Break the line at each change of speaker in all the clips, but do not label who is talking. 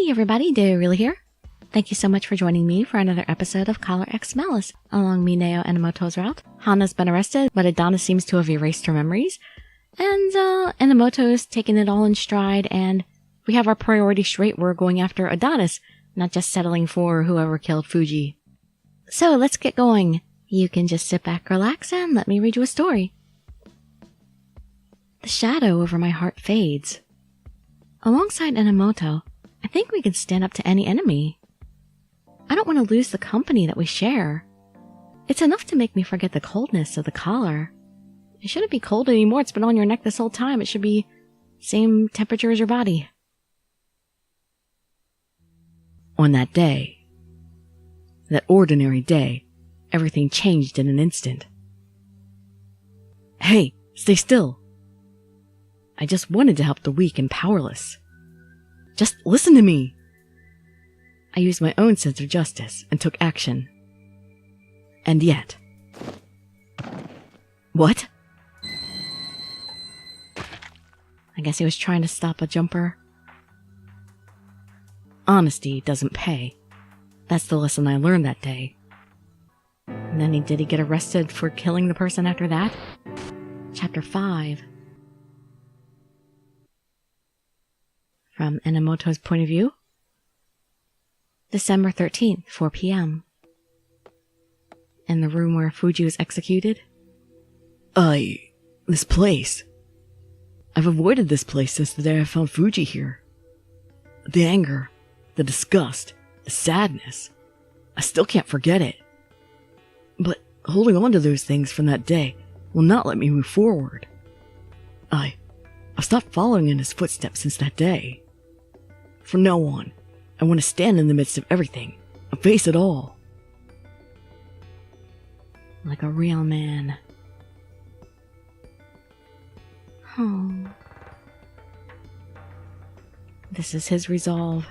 Hey everybody, Dirili here. Thank you so much for joining me for another episode of Collar X Malice along Mineo Enomoto's route. Hana's been arrested, but Adonis seems to have erased her memories. And Enomoto's taken it all in stride, and we have our priorities straight. We're going after Adonis, not just settling for whoever killed Fuji. So let's get going. You can just sit back, relax, and let me read you a story. The shadow over my heart fades. Alongside Enomoto, I think we can stand up to any enemy. I don't want to lose the company that we share. It's enough to make me forget the coldness of the collar. It shouldn't be cold anymore. It's been on your neck this whole time. It should be same temperature as your body. On that day, that ordinary day, everything changed in an instant. Hey, stay still. I just wanted to help the weak and powerless. Just listen to me. I used my own sense of justice and took action. And yet... What? I guess he was trying to stop a jumper. Honesty doesn't pay. That's the lesson I learned that day. And then did he get arrested for killing the person after that? Chapter 5. From Enomoto's point of view. December 13th, 4 p.m. In the room where Fuji was executed. This place. I've avoided this place since the day I found Fuji here. The anger, the disgust, the sadness. I still can't forget it. But holding on to those things from that day will not let me move forward. I've stopped following in his footsteps since that day. From now on, I want to stand in the midst of everything and face it all. Like a real man. Oh. This is his resolve.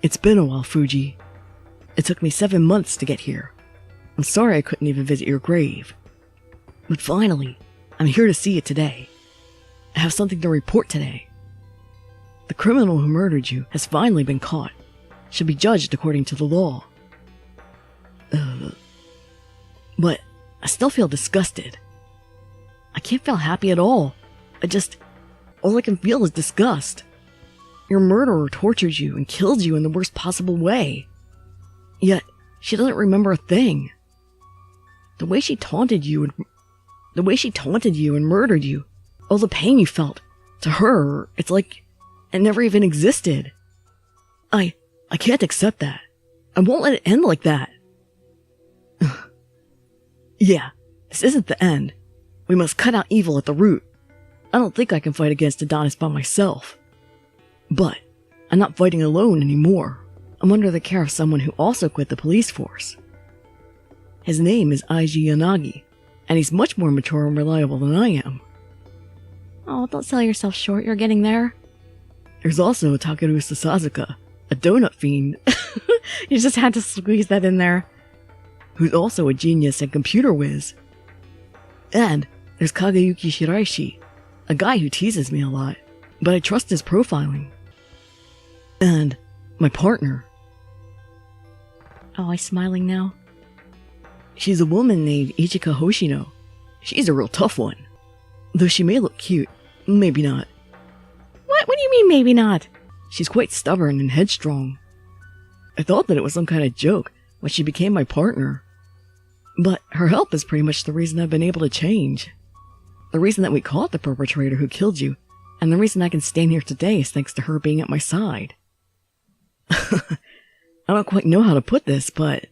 It's been a while, Fuji. It took me 7 months to get here. I'm sorry I couldn't even visit your grave. But finally, I'm here to see it today. I have something to report today. The criminal who murdered you has finally been caught. Should be judged according to the law. But I still feel disgusted. I can't feel happy at all. All I can feel is disgust. Your murderer tortured you and killed you in the worst possible way. Yet, she doesn't remember a thing. The way she taunted you and murdered you, all the pain you felt, to her, it's like it never even existed. I can't accept that. I won't let it end like that. Yeah, this isn't the end. We must cut out evil at the root. I don't think I can fight against Adonis by myself. But I'm not fighting alone anymore. I'm under the care of someone who also quit the police force. His name is Eiji Yanagi, and he's much more mature and reliable than I am. Oh, don't sell yourself short, you're getting there. There's also Takeru Sasazuka, a donut fiend. You just had to squeeze that in there. Who's also a genius and computer whiz. And there's Kageyuki Shiraishi, a guy who teases me a lot, but I trust his profiling. And my partner. Oh, I'm smiling now. She's a woman named Ichika Hoshino. She's a real tough one. Though she may look cute, maybe not. What do you mean, maybe not? She's quite stubborn and headstrong. I thought that it was some kind of joke when she became my partner. But her help is pretty much the reason I've been able to change. The reason that we caught the perpetrator who killed you, and the reason I can stand here today is thanks to her being at my side. I don't quite know how to put this, but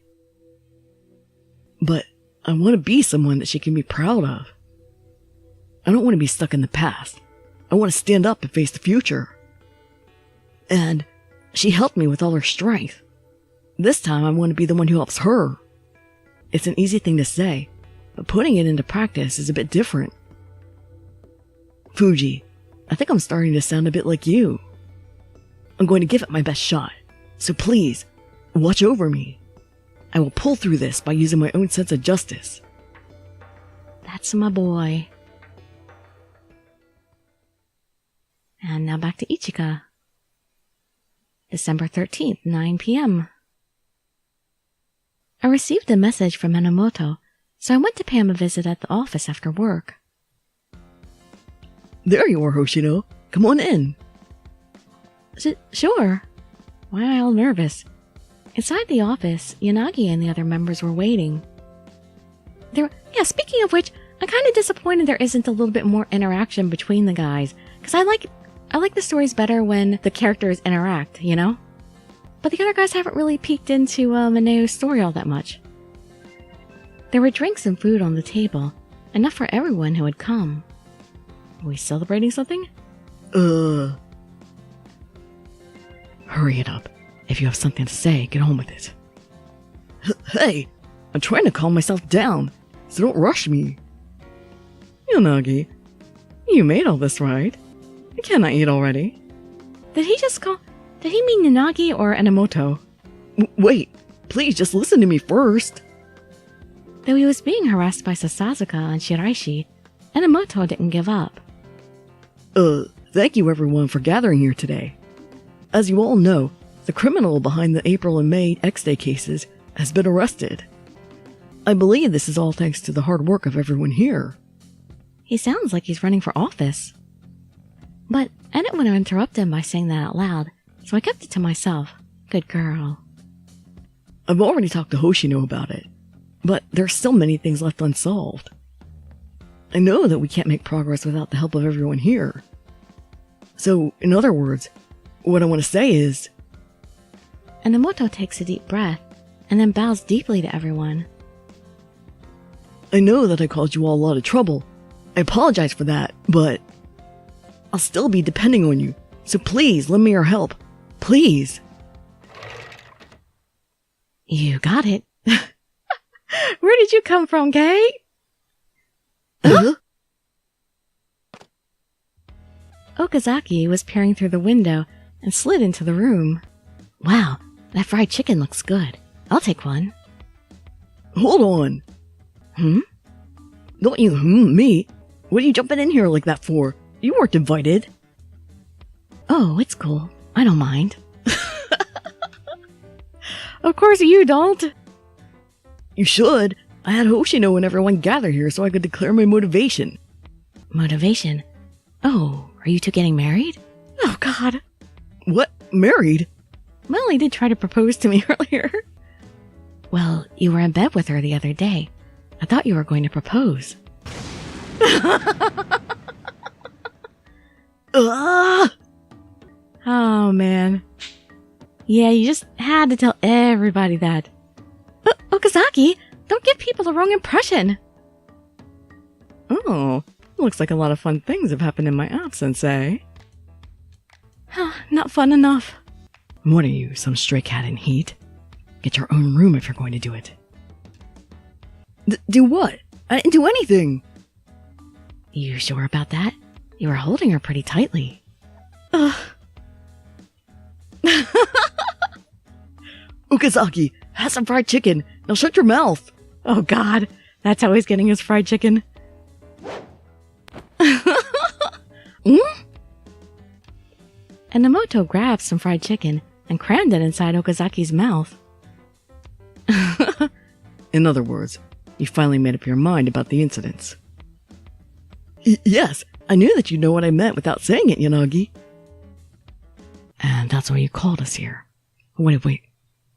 I want to be someone that she can be proud of. I don't want to be stuck in the past. I want to stand up and face the future. And she helped me with all her strength. This time I want to be the one who helps her. It's an easy thing to say, but putting it into practice is a bit different. Fuji, I think I'm starting to sound a bit like you. I'm going to give it my best shot, so please, watch over me. I will pull through this by using my own sense of justice. That's my boy. And now back to Ichika.
December 13th, 9 p.m. I received a message from Enomoto, so I went to pay him a visit at the office after work.
There you are, Hoshino. Come on in.
Sure. Why am I all nervous? Inside the office, Yanagi and the other members were waiting. Speaking of which, I'm kind of disappointed there isn't a little bit more interaction between the guys, because I like the stories better when the characters interact, you know? But the other guys haven't really peeked into Mineo's story all that much. There were drinks and food on the table, enough for everyone who had come. Are we celebrating something?
Hurry it up. If you have something to say, get on with it. Hey, I'm trying to calm myself down, so don't rush me. Yanagi, you made all this, right? I cannot eat already.
Did he mean Yanagi or Enomoto?
Wait, please just listen to me first.
Though he was being harassed by Sasazaka and Shiraishi, Enomoto didn't give up.
Thank you everyone for gathering here today. As you all know, the criminal behind the April and May X-Day cases has been arrested. I believe this is all thanks to the hard work of everyone here.
He sounds like he's running for office. But I didn't want to interrupt him by saying that out loud, so I kept it to myself. Good girl.
I've already talked to Hoshino about it, but there are still many things left unsolved. I know that we can't make progress without the help of everyone here. So, in other words, what I want to say is...
Enomoto takes a deep breath, and then bows deeply to everyone.
I know that I caused you all a lot of trouble. I apologize for that, but... I'll still be depending on you, so please lend me your help. Please.
You got it. Where did you come from, Kay? Okazaki was peering through the window and slid into the room. Wow, that fried chicken looks good. I'll take one.
Hold on. Don't you me? What are you jumping in here like that for? You weren't invited.
Oh, it's cool. I don't mind. Of course you don't.
You should. I had Hoshino and everyone gather here so I could declare my motivation.
Motivation? Oh, are you two getting married? Oh, God.
What? Married?
Well, he did try to propose to me earlier. Well, you were in bed with her the other day. I thought you were going to propose. Oh, man. Yeah, you just had to tell everybody that. Okazaki, don't give people the wrong impression.
Oh, looks like a lot of fun things have happened in my absence, eh?
Not fun enough.
What are you, some stray cat in heat? Get your own room if you're going to do it. Do what? I didn't do anything.
You sure about that? You were holding her pretty tightly.
Okazaki, have some fried chicken. Now shut your mouth.
Oh, God. That's how he's getting his fried chicken. Enomoto grabbed some fried chicken and crammed it inside Okazaki's mouth.
In other words, you finally made up your mind about the incidents. Yes, I knew that you know what I meant without saying it, Yanagi. And that's why you called us here. Wait,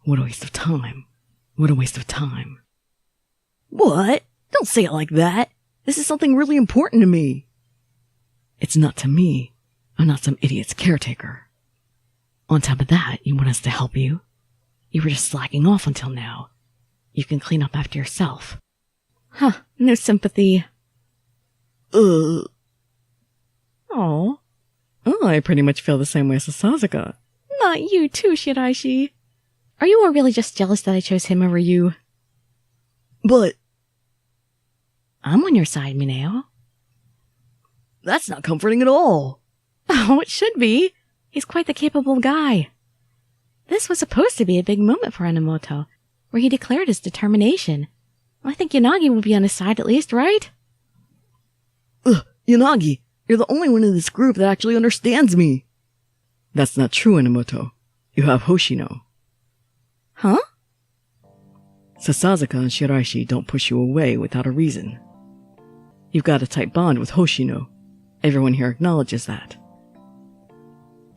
what a waste of time. What a waste of time. What? Don't say it like that. This is something really important to me. It's not to me. I'm not some idiot's caretaker. On top of that, you want us to help you? You were just slacking off until now. You can clean up after yourself.
Huh, no sympathy.
Oh,
I pretty much feel the same way as Sasazaka. Not you too, Shiraishi. Are you all really just jealous that I chose him over you?
But...
I'm on your side, Mineo.
That's not comforting at all.
Oh, it should be. He's quite the capable guy. This was supposed to be a big moment for Enomoto, where he declared his determination. I think Yanagi will be on his side at least, right?
Yanagi, you're the only one in this group that actually understands me. That's not true, Enomoto. You have Hoshino.
Huh?
Sasazaka and Shiraishi don't push you away without a reason. You've got a tight bond with Hoshino. Everyone here acknowledges that.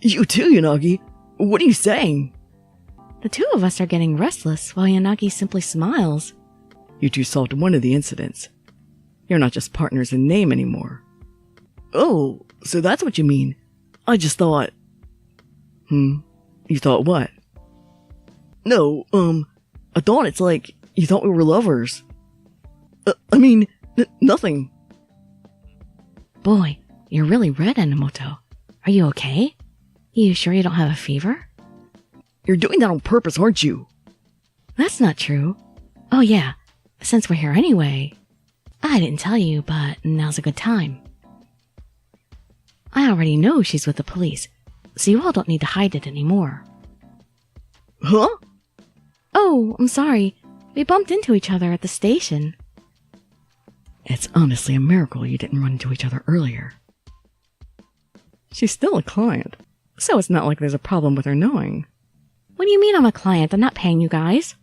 You too, Yanagi. What are you saying?
The two of us are getting restless while Yanagi simply smiles.
You two solved one of the incidents. You're not just partners in name anymore. Oh, so that's what you mean. I just thought... You thought what? No, I thought it's like you thought we were lovers. Nothing.
Boy, you're really red, Enomoto. Are you okay? You sure you don't have a fever?
You're doing that on purpose, aren't you?
That's not true. Oh yeah, since we're here anyway. I didn't tell you, but now's a good time. I already know she's with the police, so you all don't need to hide it anymore.
Huh?
Oh, I'm sorry. We bumped into each other at the station.
It's honestly a miracle you didn't run into each other earlier. She's still a client, so it's not like there's a problem with her knowing.
What do you mean I'm a client? I'm not paying you guys.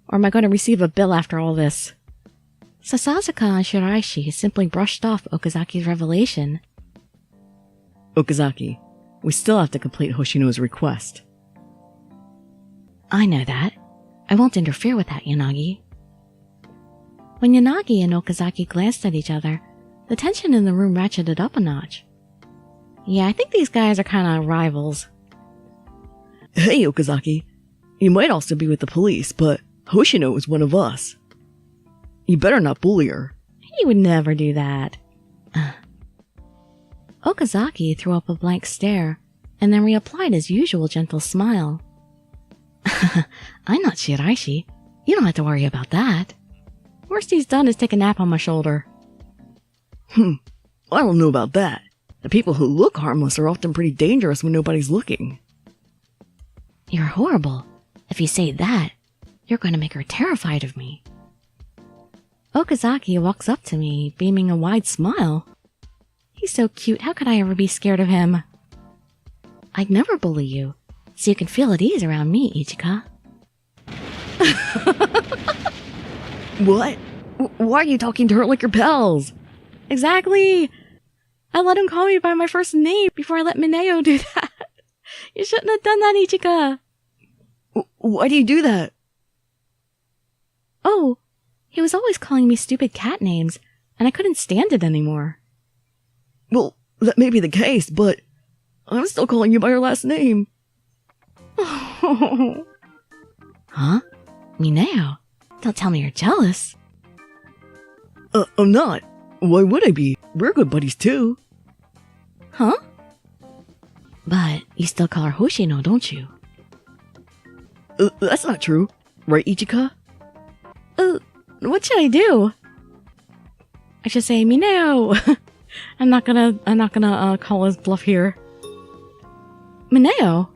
Or am I going to receive a bill after all this? Sasazaka and Shiraishi simply brushed off Okazaki's revelation.
Okazaki, we still have to complete Hoshino's request.
I know that. I won't interfere with that, Yanagi. When Yanagi and Okazaki glanced at each other, the tension in the room ratcheted up a notch. Yeah, I think these guys are kind of rivals.
Hey, Okazaki. You might also be with the police, but Hoshino is one of us. You better not bully her.
He would never do that. Okazaki threw up a blank stare, and then reapplied his usual gentle smile. I'm not Shiraishi. You don't have to worry about that. Worst he's done is take a nap on my shoulder.
I don't know about that. The people who look harmless are often pretty dangerous when nobody's looking.
You're horrible. If you say that, you're going to make her terrified of me. Okazaki walks up to me, beaming a wide smile. He's so cute, how could I ever be scared of him? I'd never bully you, so you can feel at ease around me, Ichika.
What? Why are you talking to her like your pals?
Exactly! I let him call me by my first name before I let Mineo do that. You shouldn't have done that, Ichika.
Why do you do that?
Oh, he was always calling me stupid cat names, and I couldn't stand it anymore.
Well, that may be the case, but I'm still calling you by your last name.
Huh? Mineo, don't tell me you're jealous.
I'm not. Why would I be? We're good buddies too.
Huh? But you still call her Hoshino, don't you?
That's not true. Right, Ichika?
What should I do? I should say Mineo. I'm not gonna call his bluff here. Mineo?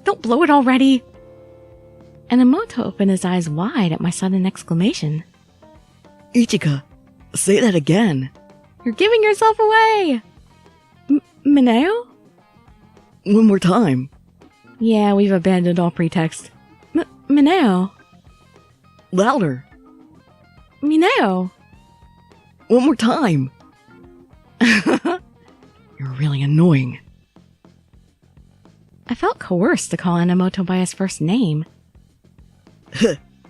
Don't blow it already. Enomoto opened his eyes wide at my sudden exclamation.
Ichika, say that again.
You're giving yourself away! Mineo?
One more time.
Yeah, we've abandoned all pretext. Mineo?
Louder.
Mineo?
One more time. You're really annoying.
I felt coerced to call Enomoto by his first name.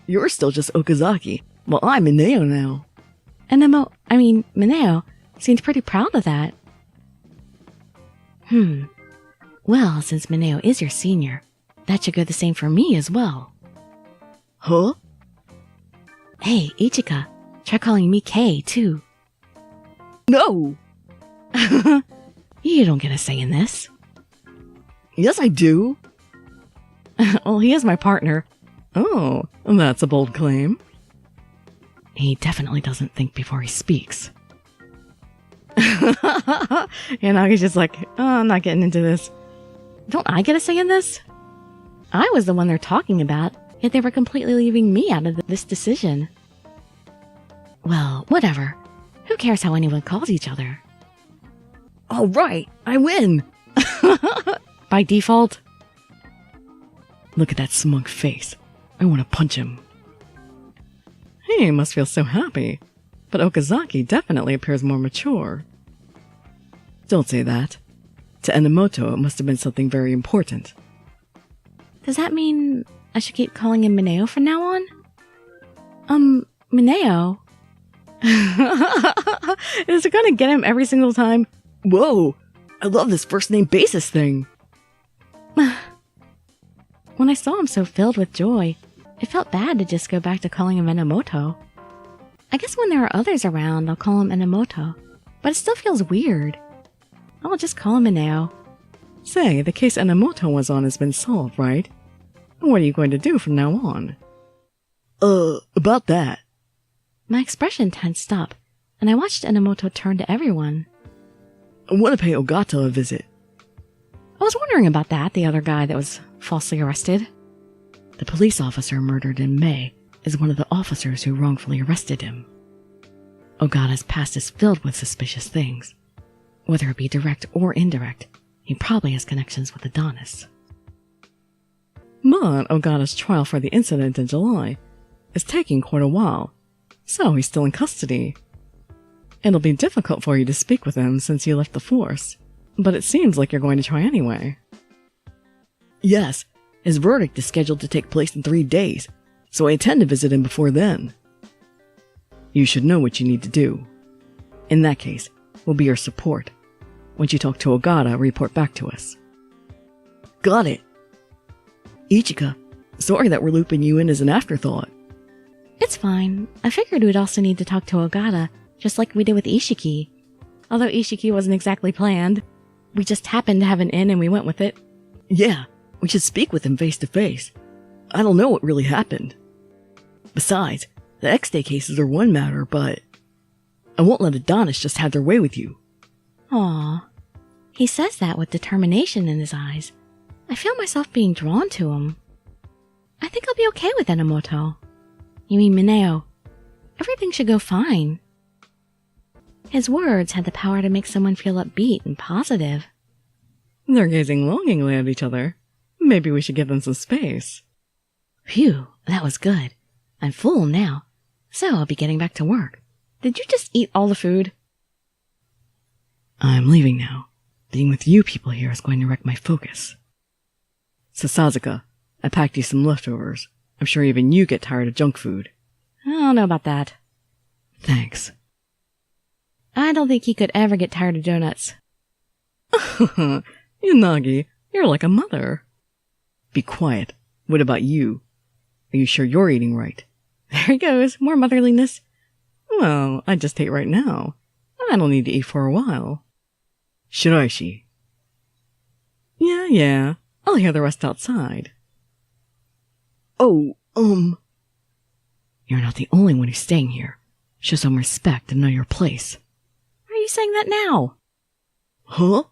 You're still just Okazaki, while I'm Mineo now.
Mineo seems pretty proud of that. Well, since Mineo is your senior, that should go the same for me as well.
Huh?
Hey, Ichika, try calling me Kei, too.
No!
You don't get a say in this.
Yes, I do.
Well, he is my partner.
Oh, that's a bold claim.
He definitely doesn't think before he speaks. Yanagi's just like, I'm not getting into this. Don't I get a say in this? I was the one they're talking about, yet they were completely leaving me out of this decision. Well, whatever. Who cares how anyone calls each other?
All right, I win!
By default?
Look at that smug face. I want to punch him. He must feel so happy. But Okazaki definitely appears more mature. Don't say that. To Enomoto, it must have been something very important.
Does that mean I should keep calling him Mineo from now on? Mineo? Is it gonna get him every single time?
Whoa! I love this first name basis thing!
When I saw him so filled with joy, it felt bad to just go back to calling him Enomoto. I guess when there are others around, I'll call him Enomoto, but it still feels weird. I'll just call him Mineo.
Say, the case Enomoto was on has been solved, right? What are you going to do from now on? About that.
My expression tensed up, and I watched Enomoto turn to everyone.
I want to pay Ogata a visit.
I was wondering about that, the other guy that was falsely arrested.
The police officer murdered in May is one of the officers who wrongfully arrested him. Ogata's past is filled with suspicious things. Whether it be direct or indirect, he probably has connections with Adonis. But Ogata's trial for the incident in July is taking quite a while, so he's still in custody. It'll be difficult for you to speak with him since you left the force, but it seems like you're going to try anyway. Yes, his verdict is scheduled to take place in 3 days, so I intend to visit him before then. You should know what you need to do. In that case, we'll be your support. Once you talk to Ogata, report back to us. Got it. Ichika, sorry that we're looping you in as an afterthought.
It's fine. I figured we'd also need to talk to Ogata, just like we did with Ishiki. Although Ishiki wasn't exactly planned. We just happened to have an in and we went with it.
Yeah, we should speak with him face to face. I don't know what really happened. Besides, the X-Day cases are one matter, but I won't let Adonis just have their way with you.
Aw. He says that with determination in his eyes. I feel myself being drawn to him. I think I'll be okay with Enomoto. You mean Mineo? Everything should go fine. His words had the power to make someone feel upbeat and positive.
They're gazing longingly at each other. Maybe we should give them some space.
Phew, that was good. I'm full now, so I'll be getting back to work. Did you just eat all the food?
I'm leaving now. Being with you people here is going to wreck my focus. Sasazaka, I packed you some leftovers. I'm sure even you get tired of junk food.
I don't know about that.
Thanks.
I don't think he could ever get tired of donuts.
Yanagi, you're like a mother. Be quiet. What about you? Are you sure you're eating right?
There he goes, more motherliness.
Well, I just ate right now. I don't need to eat for a while. Shiraishi. Yeah. I'll hear the rest outside. Oh, You're not the only one who's staying here. Show some respect and know your place.
Why are you saying that now?
Huh?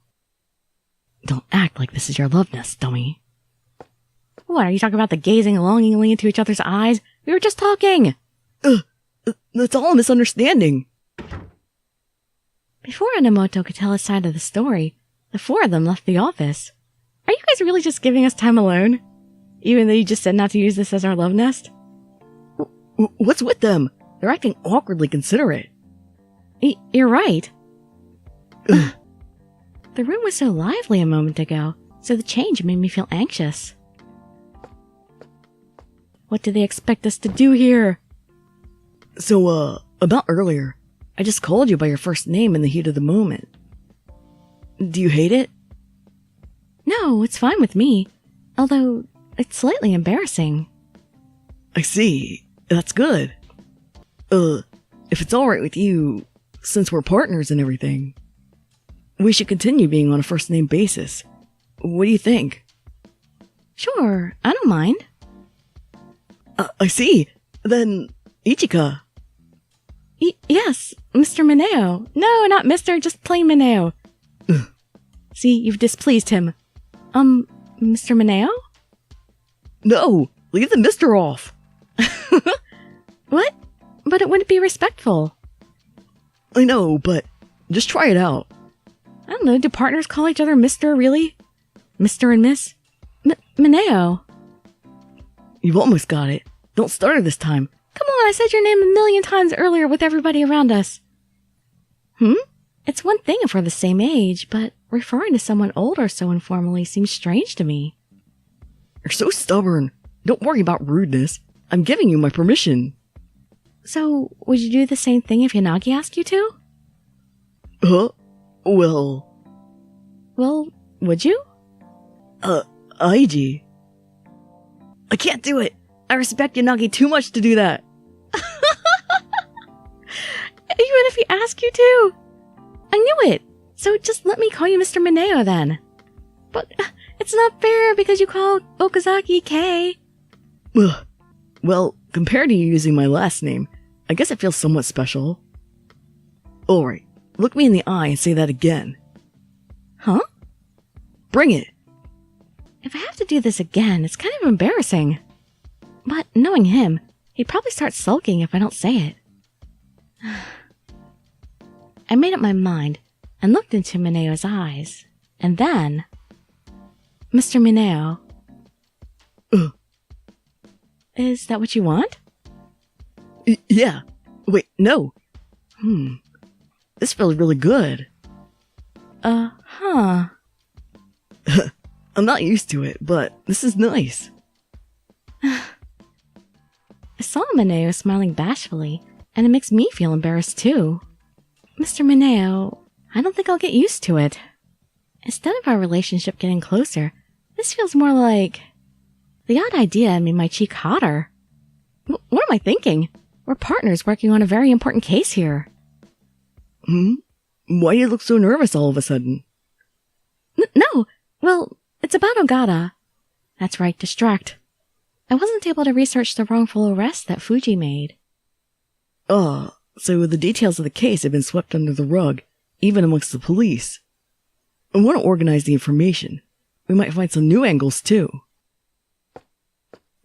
Don't act like this is your love nest, dummy.
What, are you talking about the gazing longingly into each other's eyes? We were just talking!
That's all a misunderstanding.
Before Enomoto could tell his side of the story, the four of them left the office. Are you guys really just giving us time alone? Even though you just said not to use this as our love nest?
What's with them? They're acting awkwardly considerate.
You're right. The room was so lively a moment ago, so the change made me feel anxious. What do they expect us to do here?
So, about earlier, I just called you by your first name in the heat of the moment. Do you hate it?
No, it's fine with me. Although, it's slightly embarrassing.
I see. That's good. If it's alright with you, since we're partners and everything, we should continue being on a first name basis. What do you think?
Sure, I don't mind.
I see. Then, Ichika.
Yes, Mr. Mineo. No, not Mr., just plain Mineo. See, you've displeased him. Mr. Mineo?
No, leave the Mr. off.
What? But it wouldn't be respectful.
I know, but just try it out.
I don't know, do partners call each other Mr. really? Mr. and Miss? Mineo.
You've almost got it. Don't stutter this time.
Come on, I said your name a million times earlier with everybody around us. It's one thing if we're the same age, but referring to someone older so informally seems strange to me.
You're so stubborn. Don't worry about rudeness. I'm giving you my permission.
So, would you do the same thing if Yanagi asked you to?
Well,
would you?
Aiji. I can't do it. I respect Yanagi too much to do that.
Even if he asked you to? I knew it. So just let me call you Mr. Mineo then. But it's not fair because you called Okazaki Kei.
Well, compared to you using my last name, I guess it feels somewhat special. Alright, look me in the eye and say that again.
Huh?
Bring it.
If I have to do this again, it's kind of embarrassing. But knowing him, he'd probably start sulking if I don't say it. I made up my mind and looked into Mineo's eyes. And then... Mr. Mineo. Is that what you want?
Yeah. Wait, no. This feels really good.
Huh.
I'm not used to it, but this is nice.
I saw Mineo smiling bashfully, and it makes me feel embarrassed too. Mr. Mineo, I don't think I'll get used to it. Instead of our relationship getting closer, this feels more like... The odd idea made my cheek hotter. What am I thinking? We're partners working on a very important case here.
Why do you look so nervous all of a sudden?
No, well, it's about Ogata. That's right, distract. I wasn't able to research the wrongful arrest that Fuji made.
So the details of the case have been swept under the rug, even amongst the police. I want to organize the information. We might find some new angles, too.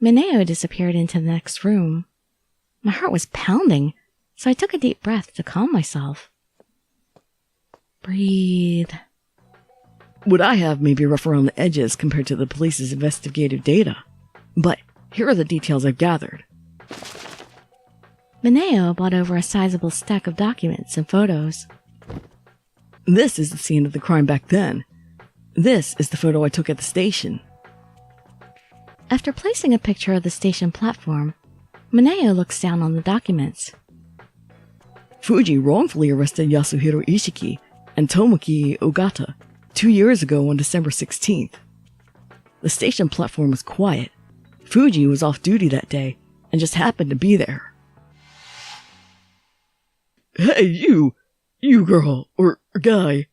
Mineo disappeared into the next room. My heart was pounding, so I took a deep breath to calm myself. Breathe.
What I have may be rough around the edges compared to the police's investigative data, but here are the details I've gathered.
Mineo brought over a sizable stack of documents and photos.
This is the scene of the crime back then. This is the photo I took at the station.
After placing a picture of the station platform, Mineo looks down on the documents.
Fuji wrongfully arrested Yasuhiro Ishiki and Tomoki Ogata 2 years ago on December 16th. The station platform was quiet. Fuji was off duty that day and just happened to be there. Hey, you girl, or guy.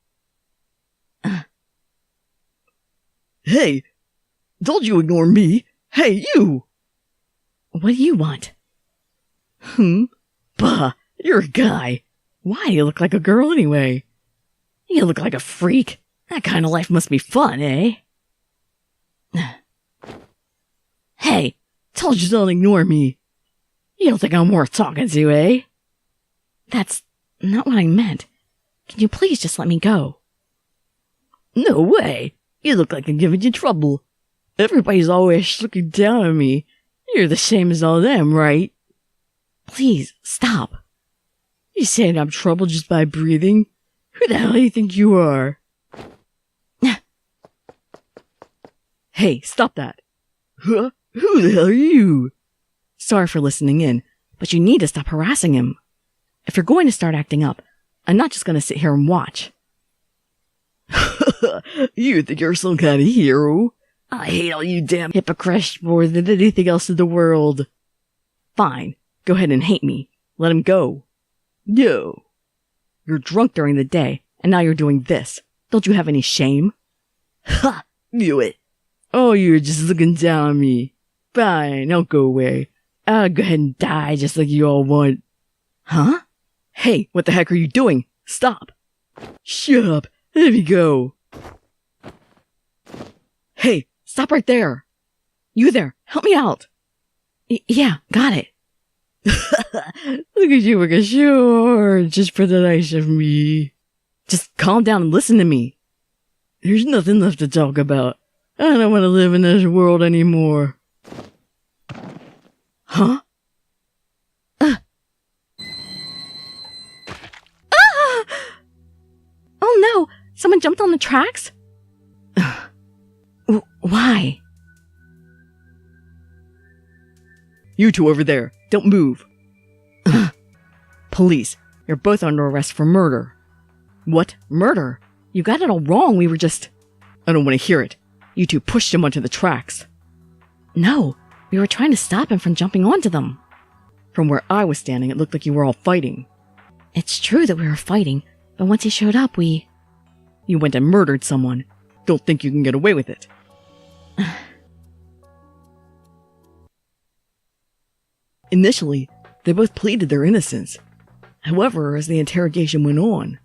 Hey, told you ignore me. Hey, you!
What do you want?
Bah, you're a guy. Why do you look like a girl anyway? You look like a freak. That kind of life must be fun, eh? Hey, told you don't ignore me. You don't think I'm worth talking to, eh?
That's not what I meant. Can you please just let me go?
No way. You look like I'm giving you trouble. Everybody's always looking down on me. You're the same as all them, right?
Please, stop.
You saying I'm trouble just by breathing? Who the hell do you think you are? Hey, stop that. Huh? Who the hell are you? Sorry for listening in, but you need to stop harassing him. If you're going to start acting up, I'm not just going to sit here and watch. You think you're some kind of hero? I hate all you damn hypocrites more than anything else in the world. Fine, go ahead and hate me. Let him go. No. You're drunk during the day, and now you're doing this. Don't you have any shame? Ha! Knew it. Oh, you're just looking down on me. Fine, I'll go away. I'll go ahead and die just like you all want. Huh? Hey, what the heck are you doing? Stop. Shut up. Let me go. Hey, stop right there. You there, help me out.
Yeah, got it.
Look at you, like a sure, just for the nice of me. Just calm down and listen to me. There's nothing left to talk about. I don't want to live in this world anymore. Huh?
Oh no! Someone jumped on the tracks? Why?
You two over there, don't move. Police, you're both under arrest for murder.
What? Murder? You got it all wrong, we were just...
I don't want to hear it. You two pushed him onto the tracks.
No, we were trying to stop him from jumping onto them.
From where I was standing, it looked like you were all fighting.
It's true that we were fighting, but once he showed up,
You went and murdered someone. Don't think you can get away with it. Initially, they both pleaded their innocence. However, as the interrogation went on,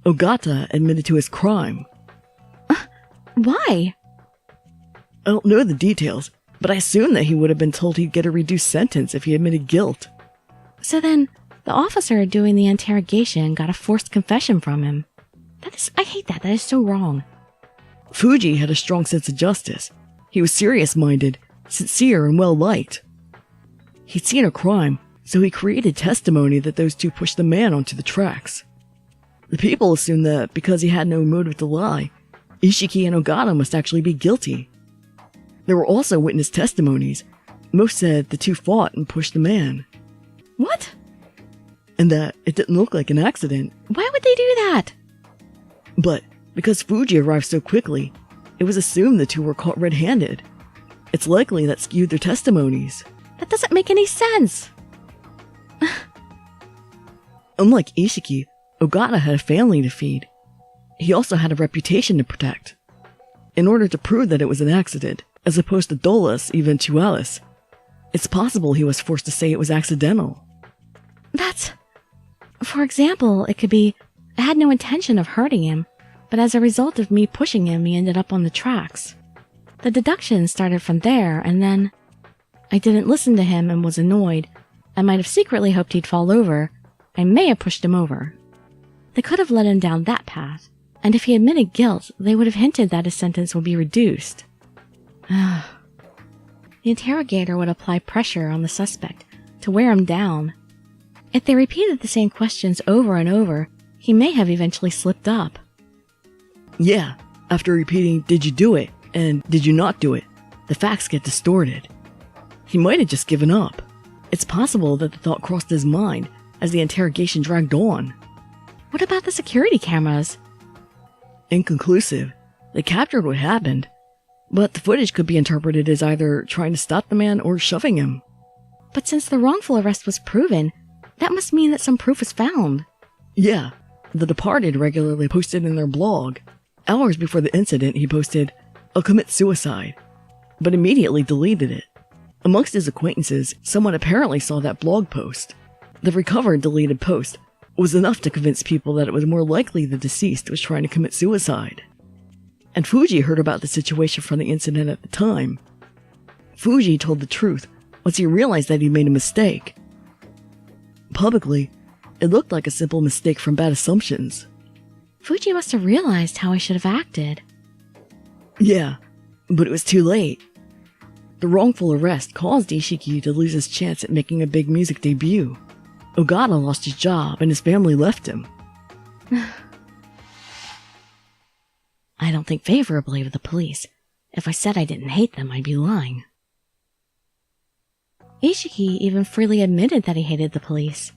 Ogata admitted to his crime.
Why?
I don't know the details, but I assume that he would have been told he'd get a reduced sentence if he admitted guilt.
So then, the officer doing the interrogation got a forced confession from him. I hate that. That is so wrong.
Fuji had a strong sense of justice. He was serious-minded, sincere, and well-liked. He'd seen a crime, so he created testimony that those two pushed the man onto the tracks. The people assumed that because he had no motive to lie, Ishiki and Ogata must actually be guilty. There were also witness testimonies. Most said the two fought and pushed the man.
What?
And that it didn't look like an accident.
Why would they do that?
But because Fuji arrived so quickly, it was assumed the two were caught red-handed. It's likely that skewed their testimonies.
That doesn't make any sense.
Unlike Ishiki, Ogata had a family to feed. He also had a reputation to protect. In order to prove that it was an accident, as opposed to dolus eventualis, it's possible he was forced to say it was accidental.
For example, it could be, I had no intention of hurting him, but as a result of me pushing him, he ended up on the tracks. The deduction started from there, and then I didn't listen to him and was annoyed. I might have secretly hoped he'd fall over. I may have pushed him over. They could have led him down that path, and if he admitted guilt, they would have hinted that his sentence would be reduced. The interrogator would apply pressure on the suspect to wear him down. If they repeated the same questions over and over, he may have eventually slipped up.
Yeah, after repeating, did you do it, and did you not do it, the facts get distorted. He might have just given up. It's possible that the thought crossed his mind as the interrogation dragged on.
What about the security cameras?
Inconclusive. They captured what happened, but the footage could be interpreted as either trying to stop the man or shoving him.
But since the wrongful arrest was proven, that must mean that some proof was found.
Yeah, The Departed regularly posted in their blog. Hours before the incident, he posted, "I'll commit suicide," but immediately deleted it. Amongst his acquaintances, someone apparently saw that blog post. The recovered deleted post was enough to convince people that it was more likely the deceased was trying to commit suicide. And Fuji heard about the situation from the incident at the time. Fuji told the truth once he realized that he made a mistake. Publicly, it looked like a simple mistake from bad assumptions.
Fuji must have realized how he should have acted.
Yeah, but it was too late. The wrongful arrest caused Ishiki to lose his chance at making a big music debut. Ogata lost his job and his family left him.
I don't think favorably of the police. If I said I didn't hate them, I'd be lying. Ishiki even freely admitted that he hated the police.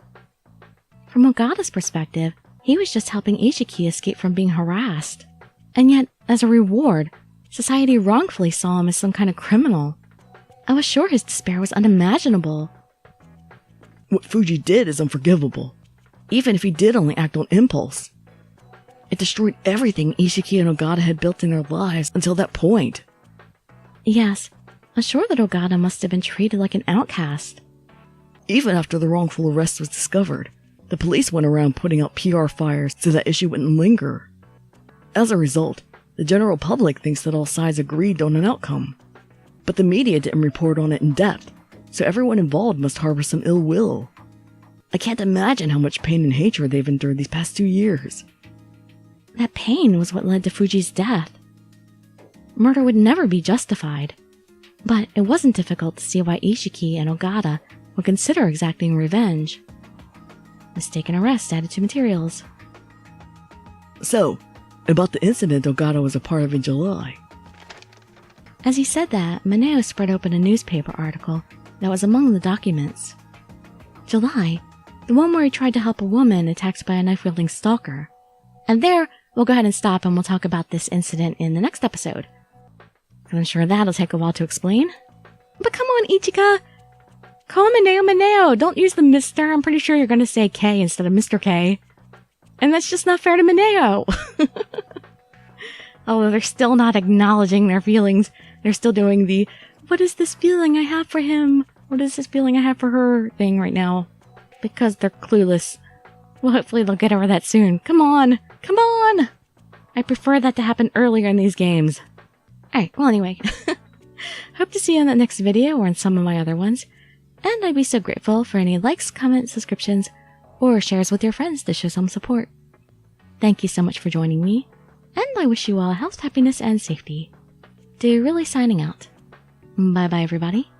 From Ogata's perspective, he was just helping Ishiki escape from being harassed. And yet, as a reward, society wrongfully saw him as some kind of criminal. I was sure his despair was unimaginable.
What Fuji did is unforgivable, even if he did only act on impulse. It destroyed everything Ishiki and Ogata had built in their lives until that point.
Yes, I'm sure that Ogata must have been treated like an outcast.
Even after the wrongful arrest was discovered, the police went around putting out PR fires so that issue wouldn't linger. As a result, the general public thinks that all sides agreed on an outcome. But the media didn't report on it in depth, so everyone involved must harbor some ill will. I can't imagine how much pain and hatred they've endured these past 2 years.
That pain was what led to Fuji's death. Murder would never be justified, but it wasn't difficult to see why Ishiki and Ogata would consider exacting revenge. Mistaken arrest added to materials.
So, about the incident Ogata was a part of in July.
As he said that, Mineo spread open a newspaper article that was among the documents. July, the one where he tried to help a woman attacked by a knife-wielding stalker. And there, we'll go ahead and stop and we'll talk about this incident in the next episode. I'm sure that'll take a while to explain. But come on, Ichika! Call Mineo Mineo! Don't use the Mr. I'm pretty sure you're gonna say K instead of Mr. K. And that's just not fair to Mineo! Although they're still not acknowledging their feelings. They're still doing the, what is this feeling I have for him? What is this feeling I have for her thing right now? Because they're clueless. Well, hopefully they'll get over that soon. Come on! Come on! I prefer that to happen earlier in these games. Alright, well anyway. Hope to see you in the next video or in some of my other ones. And I'd be so grateful for any likes, comments, subscriptions, or shares with your friends to show some support. Thank you so much for joining me, and I wish you all health, happiness, and safety. Dirili signing out. Bye bye everybody.